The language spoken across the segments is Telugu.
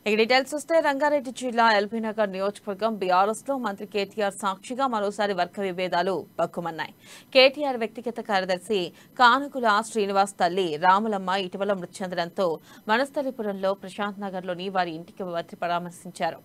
ఇక డీటెయిల్స్ వస్తే రంగారెడ్డి జిల్లా ఎల్బీనగర్ నియోజకవర్గం బీఆర్ఎస్ లో మంత్రి కేటీఆర్ సాక్షిగా మరోసారి వర్గ విభేదాలు బగ్గుమన్నాయి. కేటీఆర్ వ్యక్తిగత కార్యదర్శి కానుగుల శ్రీనివాస్ తల్లి రాములమ్మ ఇటీవల మృతి చెందడంతో వనస్థలిపురంలో ప్రశాంత్ నగర్ లోని వారి ఇంటికి మంత్రి పరామర్శించారు.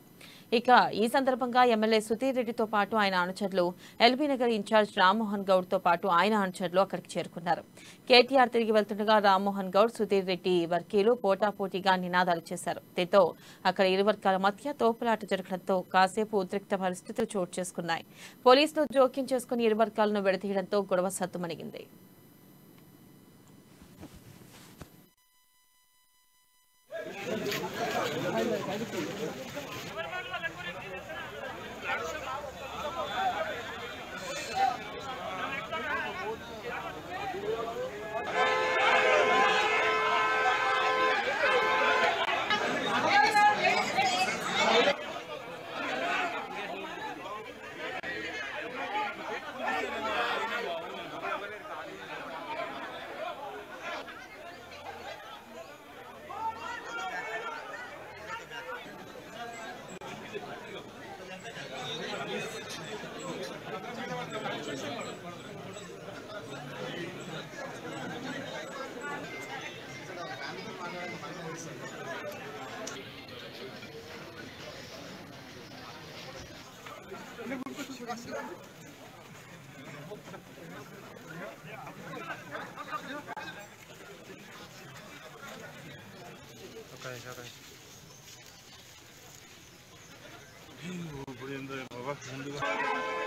ఇక ఈ సందర్భంగా ఎమ్మెల్యే సుధీర్ రెడ్డితో పాటు ఆయన అనుచరులు, ఎల్బీనగర్ ఇన్ఛార్జ్ రామ్మోహన్ గౌడ్ తో పాటు ఆయన అనుచరులు అక్కడికి చేరుకున్నారు. కేటీఆర్ తిరిగి వెళ్తుండగా రామ్మోహన్ గౌడ్, సుధీర్ రెడ్డి వర్గీయులు పోటాపోటీగా నినాదాలు చేశారు. దీంతో అక్కడ ఇరు వర్గాల మధ్య తోపులాట జరగడంతో కాసేపు ఉద్రిక్త పరిస్థితులు చోటు చేసుకున్నాయి. పోలీసులు జోక్యం చేసుకుని ఇరు వర్గాలను విడదీయడంతో గొడవ సద్దుమణిగింది. Okay.